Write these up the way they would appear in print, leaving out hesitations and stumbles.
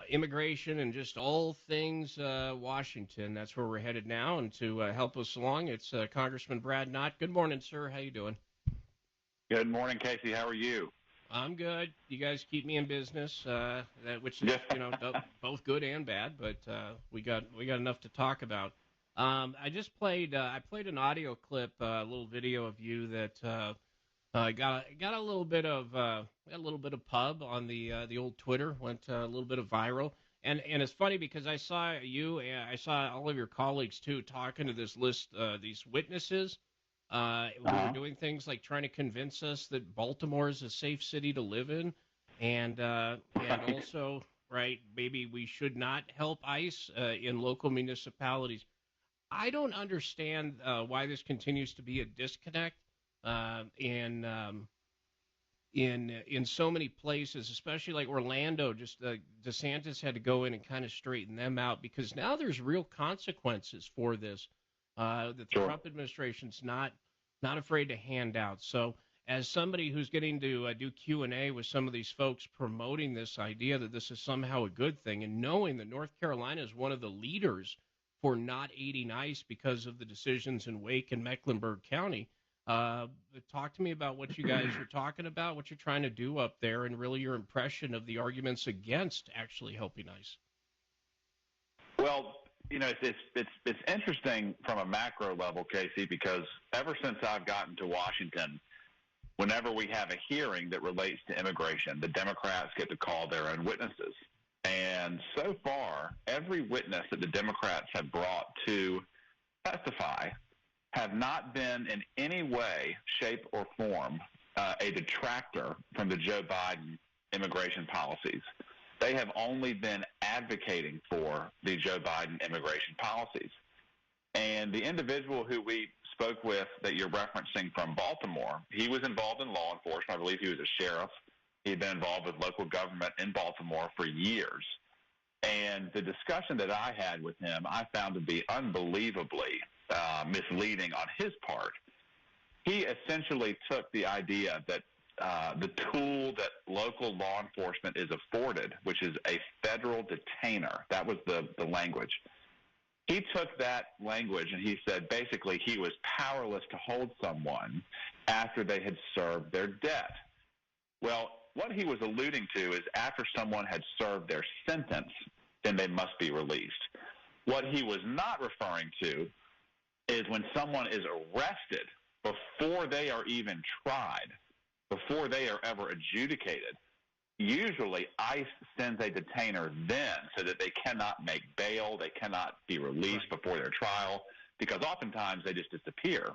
immigration and just all things Washington. That's where we're headed now. And to help us along, it's Congressman Brad Knott. Good morning, sir. How you doing? Good morning, Casey. How are you? I'm good. You guys keep me in business, which is Yeah. both good and bad. But we got enough to talk about. I played an audio clip, a little video of you that got a little bit of pub on the old Twitter, went a little bit of viral, and it's funny because I saw you and I saw all of your colleagues too talking to this list, these witnesses who were Uh-huh. doing things like trying to convince us that Baltimore is a safe city to live in, and Right. also right maybe we should not help ICE in local municipalities. I don't understand why this continues to be a disconnect in so many places, especially like Orlando. Just DeSantis had to go in and kind of straighten them out because now there's real consequences for this that the Sure. Trump administration's not afraid to hand out. So, as somebody who's getting to do Q&A with some of these folks promoting this idea that this is somehow a good thing, and knowing that North Carolina is one of the leaders for not aiding ICE because of the decisions in Wake and Mecklenburg County. Uh, Talk to me about what you guys are talking about, what you're trying to do up there, and really your impression of the arguments against actually helping ICE. Well, it's interesting from a macro level, Casey, because ever since I've gotten to Washington, whenever we have a hearing that relates to immigration, the Democrats get to call their own witnesses. And so far, every witness that the Democrats have brought to testify have not been in any way, shape, or form a detractor from the Joe Biden immigration policies. They have only been advocating for the Joe Biden immigration policies. And the individual who we spoke with that you're referencing from Baltimore, he was involved in law enforcement. I believe he was a sheriff. He had been involved with local government in Baltimore for years. And the discussion that I had with him, I found to be unbelievably misleading on his part. He essentially took the idea that the tool that local law enforcement is afforded, which is a federal detainer, that was the language. He took that language and he said basically he was powerless to hold someone after they had served their debt. Well, what he was alluding to is after someone had served their sentence, then they must be released. What he was not referring to is when someone is arrested before they are even tried, before they are ever adjudicated. Usually ICE sends a detainer then so that they cannot make bail, they cannot be released Right. before their trial, because oftentimes they just disappear.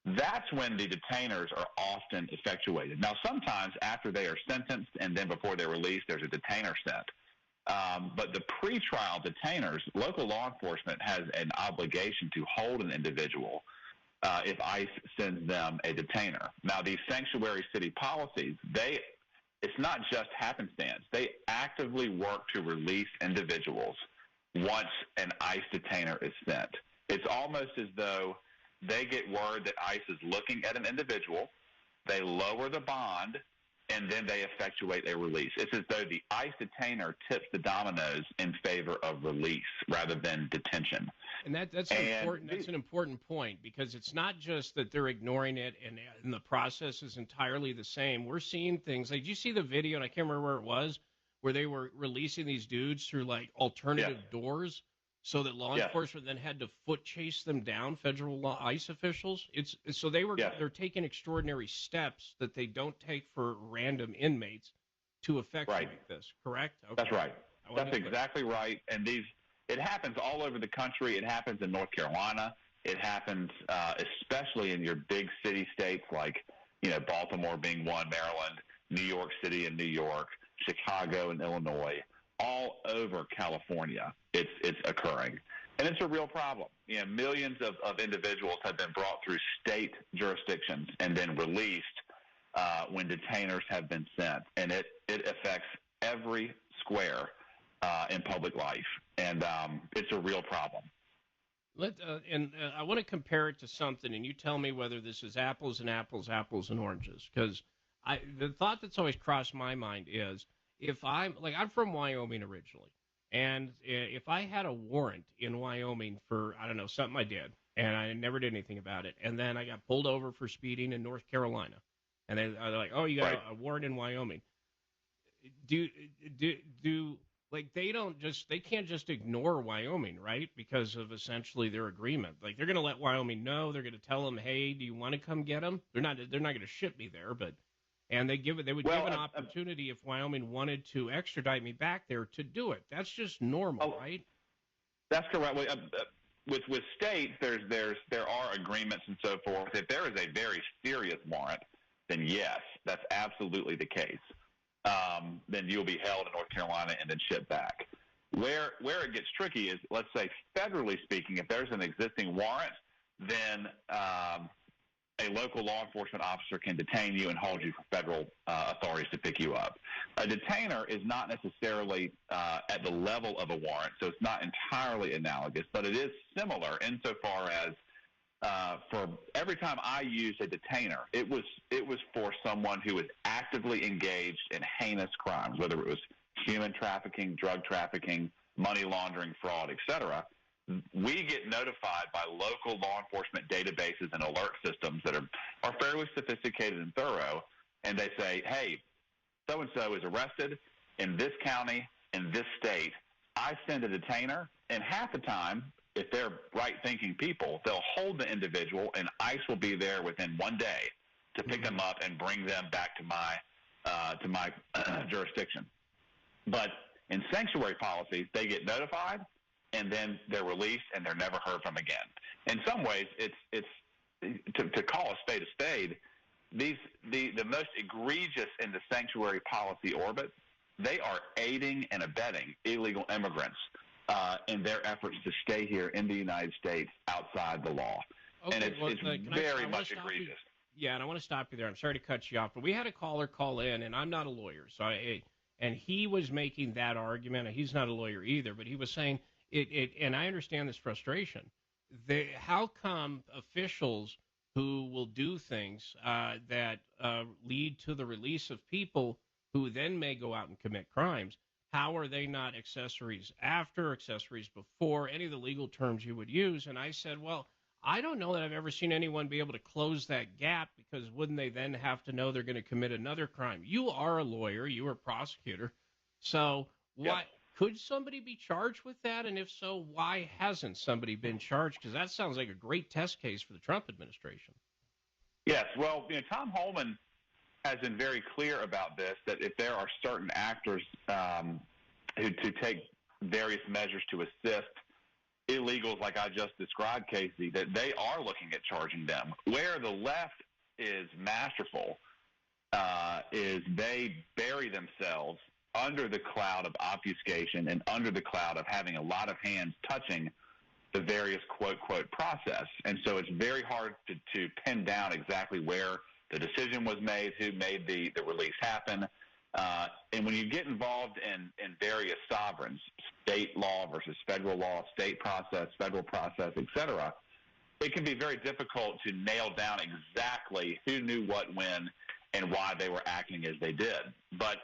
That's when the detainers are often effectuated. Now, sometimes after they are sentenced and then before they're released, there's a detainer sent. But the pretrial detainers, local law enforcement has an obligation to hold an individual if ICE sends them a detainer. Now, these sanctuary city policies, it's not just happenstance. They actively work to release individuals once an ICE detainer is sent. It's almost as though they get word that ICE is looking at an individual, they lower the bond, and then they effectuate a release. It's as though the ICE detainer tips the dominoes in favor of release rather than detention. And that's an important point because it's not just that they're ignoring it and the process is entirely the same. We're seeing things like, did you see the video, and I can't remember where it was, where they were releasing these dudes through like Yes, alternative doors so that law yes, enforcement then had to foot chase them down, federal law ICE officials. It's so yes, they're taking extraordinary steps that they don't take for random inmates to right. effectuate this, correct? That's Okay. right. I want to That's be clear. exactly right. And it happens all over the country. It happens in North Carolina. It happens especially in your big city states like, Baltimore being one, Maryland, New York City and New York, Chicago and Illinois, all over California. It's occurring. And it's a real problem. Millions of individuals have been brought through state jurisdictions and then released when detainers have been sent. And it affects every square in public life. And it's a real problem. I want to compare it to something, and you tell me whether this is apples and apples, apples and oranges. Because the thought that's always crossed my mind is if I'm from Wyoming originally, and if I had a warrant in Wyoming for, I don't know, something I did, and I never did anything about it, and then I got pulled over for speeding in North Carolina, and they're like, oh, you got Right. a warrant in Wyoming. Do do like they can't just ignore Wyoming, right? Because of essentially their agreement. Like they're going to let Wyoming know. They're going to tell them, hey, do you want to come get them? They're not going to ship me there, but and they would give Well, an opportunity if Wyoming wanted to extradite me back there to do it. That's just normal, right? that's correct. With states, there are agreements and so forth. If there is a very serious warrant, then yes, that's absolutely the case. Then you'll be held in North Carolina and then shipped back. Where it gets tricky is, let's say, federally speaking, if there's an existing warrant, then a local law enforcement officer can detain you and hold you for federal authorities to pick you up. A detainer is not necessarily at the level of a warrant, so it's not entirely analogous, but it is similar insofar as for every time I used a detainer, it was for someone who was actively engaged in heinous crimes, whether it was human trafficking, drug trafficking, money laundering, fraud, etc. We get notified by local law enforcement databases and alert systems that are fairly sophisticated and thorough, and they say, hey, so-and-so is arrested in this county, in this state. I send a detainer, and half the time, if they're right-thinking people, they'll hold the individual, and ICE will be there within one day to pick them up and bring them back to my jurisdiction. But in sanctuary policies, they get notified, and then they're released, and they're never heard from again. In some ways, it's to call a spade, the most egregious in the sanctuary policy orbit, they are aiding and abetting illegal immigrants in their efforts to stay here in the United States outside the law. Okay, and it's very much egregious. Yeah, and I want to stop you there. I'm sorry to cut you off, but we had a caller call in, and I'm not a lawyer, and he was making that argument. He's not a lawyer either, but he was saying and I understand this frustration. How come officials who will do things that lead to the release of people who then may go out and commit crimes, how are they not accessories after, accessories before, any of the legal terms you would use? And I said, well, I don't know that I've ever seen anyone be able to close that gap, because wouldn't they then have to know they're going to commit another crime? You are a lawyer. You are a prosecutor. So why could somebody be charged with that? And if so, why hasn't somebody been charged? Because that sounds like a great test case for the Trump administration. Yes. Well, Tom Holman has been very clear about this, that if there are certain actors who take various measures to assist illegals like I just described, Casey, that they are looking at charging them. Where the left is masterful is they bury themselves under the cloud of obfuscation and under the cloud of having a lot of hands touching the various quote process. And so it's very hard to pin down exactly where the decision was made, who made the release happen. And when you get involved in various sovereigns, state law versus federal law, state process, federal process, et cetera, it can be very difficult to nail down exactly who knew what when and why they were acting as they did. But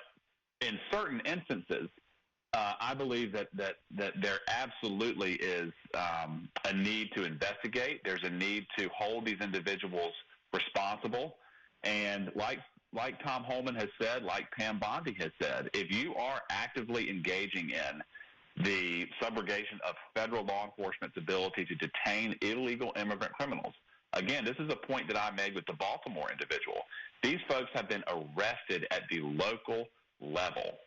in certain instances, I believe that there absolutely is a need to investigate. There's a need to hold these individuals responsible. And like Tom Holman has said, like Pam Bondi has said, if you are actively engaging in the subrogation of federal law enforcement's ability to detain illegal immigrant criminals, again, this is a point that I made with the Baltimore individual. These folks have been arrested at the local level.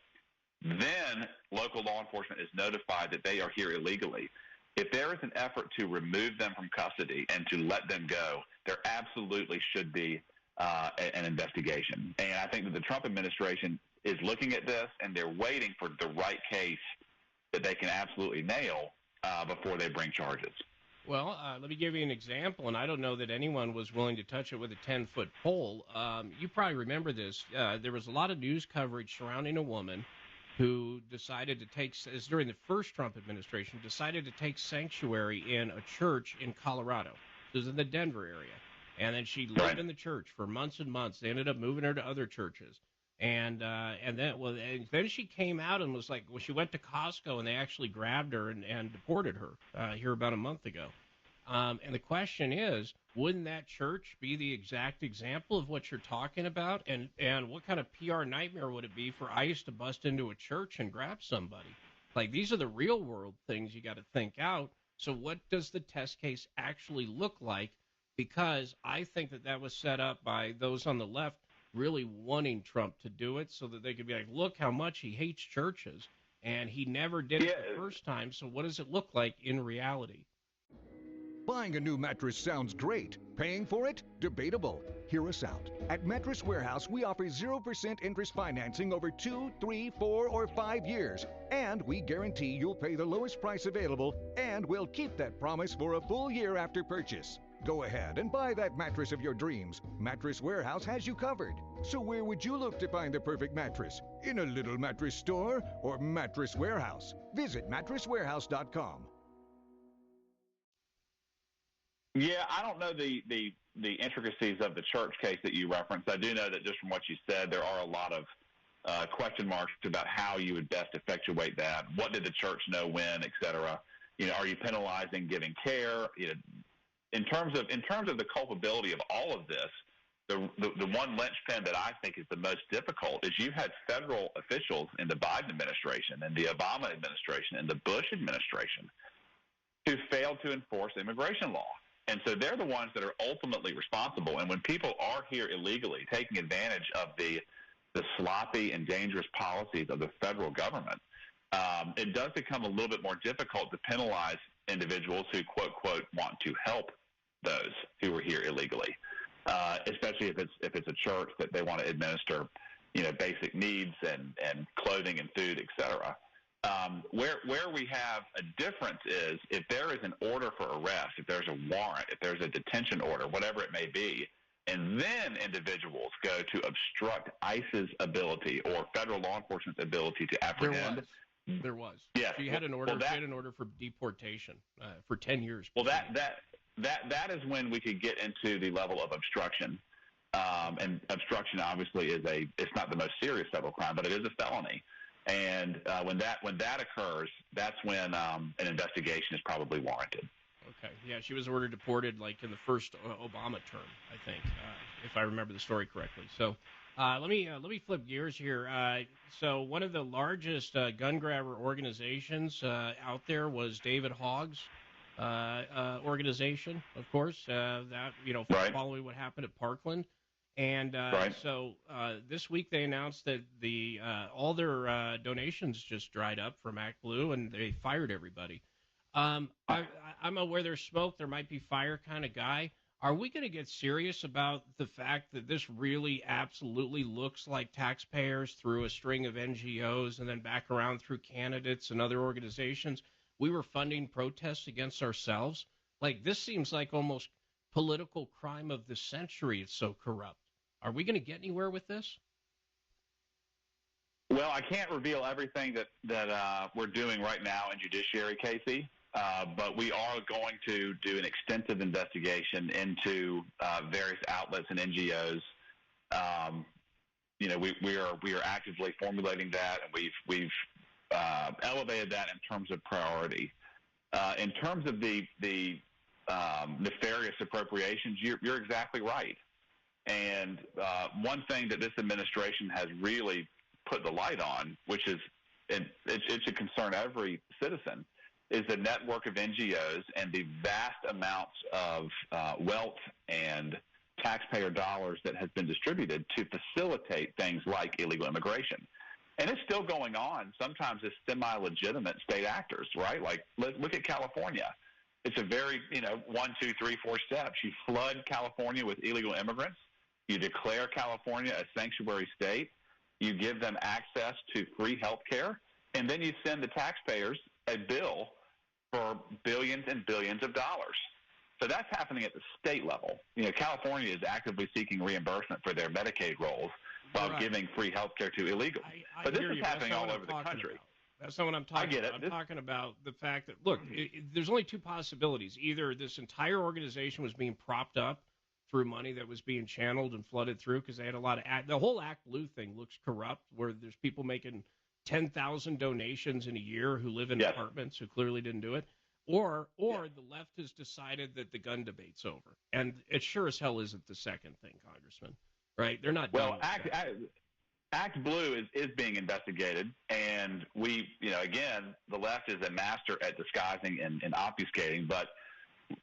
Then local law enforcement is notified that they are here illegally. If there is an effort to remove them from custody and to let them go, there absolutely should be an investigation. And I think that the Trump administration is looking at this, and they're waiting for the right case that they can absolutely nail before they bring charges. Well, let me give you an example, and I don't know that anyone was willing to touch it with a 10-foot pole. You probably remember this. There was a lot of news coverage surrounding a woman who decided to take, as during the first Trump administration, decided to take sanctuary in a church in Colorado. It was in the Denver area. And then she lived in the church for months and months. They ended up moving her to other churches. And then she came out and was like, well, she went to Costco and they actually grabbed her and deported her here about a month ago. And the question is, wouldn't that church be the exact example of what you're talking about? And what kind of PR nightmare would it be for ICE to bust into a church and grab somebody? Like, these are the real world things you got to think out. So what does the test case actually look like? Because I think that was set up by those on the left really wanting Trump to do it so that they could be like, look how much he hates churches. And he never did it the first time. So what does it look like in reality? Buying a new mattress sounds great. Paying for it? Debatable. Hear us out. At Mattress Warehouse, we offer 0% interest financing over 2, 3, 4, or 5 years. And we guarantee you'll pay the lowest price available, and we'll keep that promise for a full year after purchase. Go ahead and buy that mattress of your dreams. Mattress Warehouse has you covered. So where would you look to find the perfect mattress? In a little mattress store or Mattress Warehouse? Visit mattresswarehouse.com. Yeah, I don't know the intricacies of the church case that you referenced. I do know that just from what you said, there are a lot of question marks about how you would best effectuate that. What did the church know when, et cetera? Are you penalizing giving care? In terms of the culpability of all of this, the one linchpin that I think is the most difficult is you had federal officials in the Biden administration and the Obama administration and the Bush administration who failed to enforce immigration law. And so they're the ones that are ultimately responsible. And when people are here illegally, taking advantage of the sloppy and dangerous policies of the federal government, it does become a little bit more difficult to penalize individuals who, quote, quote, want to help those who are here illegally, especially if it's a church that they want to administer, basic needs and clothing and food, et cetera. Where we have a difference is if there is an order for arrest, if there's a warrant, if there's a detention order, whatever it may be, and then individuals go to obstruct ICE's ability or federal law enforcement's ability to apprehend. There was. Yes. She had an order. She had an order for deportation for 10 years. Well, that is when we could get into the level of obstruction. And obstruction obviously it's not the most serious federal crime, but it is a felony. And when that occurs, that's when an investigation is probably warranted. Okay. Yeah, she was ordered deported like in the first Obama term, I think, if I remember the story correctly. So let me flip gears here. So one of the largest gun grabber organizations out there was David Hogg's organization, of course. Right. Following what happened at Parkland. And right. So this week they announced that all their donations just dried up from ActBlue, and they fired everybody. I'm aware there's smoke, there might be fire kind of guy. Are we going to get serious about the fact that this really absolutely looks like taxpayers through a string of NGOs and then back around through candidates and other organizations? We were funding protests against ourselves. Like, this seems like almost political crime of the century. It's so corrupt. Are we going to get anywhere with this? Well, I can't reveal everything that we're doing right now in judiciary, Casey, but we are going to do an extensive investigation into various outlets and NGOs. We are actively formulating that, and we've elevated that in terms of priority. In terms of the nefarious appropriations, you're exactly right. And one thing that this administration has really put the light on, which is it should concern every citizen, is the network of NGOs and the vast amounts of wealth and taxpayer dollars that has been distributed to facilitate things like illegal immigration. And it's still going on. Sometimes it's semi-legitimate state actors, right? Like, look at California. It's a very, 1, 2, 3, 4 steps. You flood California with illegal immigrants. You declare California a sanctuary state. You give them access to free health care. And then you send the taxpayers a bill for billions and billions of dollars. So that's happening at the state level. California is actively seeking reimbursement for their Medicaid rolls while giving free health care to illegals. But this is happening all over the country. That's not what I'm talking about. I'm talking about the fact that, look, there's only two possibilities. Either this entire organization was being propped up through money that was being channeled and flooded through because they had a lot of the whole Act Blue thing looks corrupt, where there's people making 10,000 donations in a year who live in apartments who clearly didn't do it. Or the left has decided that the gun debate's over. And it sure as hell isn't the second thing, Congressman. Right? They're not done. Well, Act Blue is being investigated, and we, again, the left is a master at disguising and obfuscating, but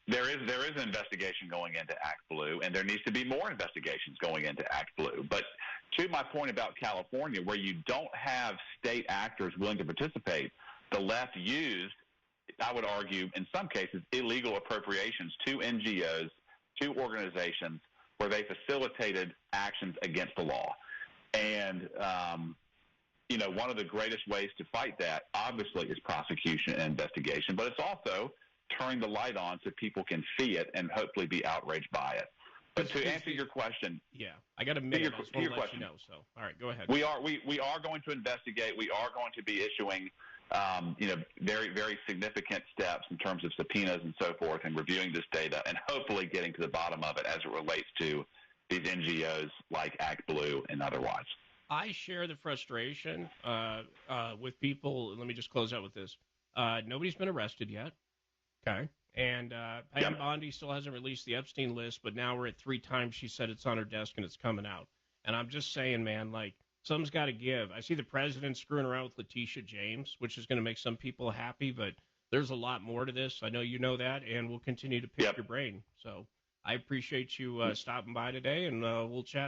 there is an investigation going into Act Blue, and there needs to be more investigations going into Act Blue. But to my point about California, where you don't have state actors willing to participate, the left used, I would argue, in some cases, illegal appropriations to NGOs, to organizations, where they facilitated actions against the law. And, one of the greatest ways to fight that, obviously, is prosecution and investigation, but it's also turning the light on so people can see it and hopefully be outraged by it. But to answer your question, I got a minute. I just want to let you know. So, all right, go ahead. We are going to investigate. We are going to be issuing, very, very significant steps in terms of subpoenas and so forth, and reviewing this data, and hopefully getting to the bottom of it as it relates to these NGOs like Act Blue and otherwise. I share the frustration with people. Let me just close out with this. Nobody's been arrested yet. Okay. And Pam Bondi still hasn't released the Epstein list, but now we're at 3 times she said it's on her desk and it's coming out. And I'm just saying, man, like, something's got to give. I see the president screwing around with Letitia James, which is going to make some people happy, but there's a lot more to this. I know you know that, and we'll continue to pick your brain. So I appreciate you stopping by today, and we'll chat.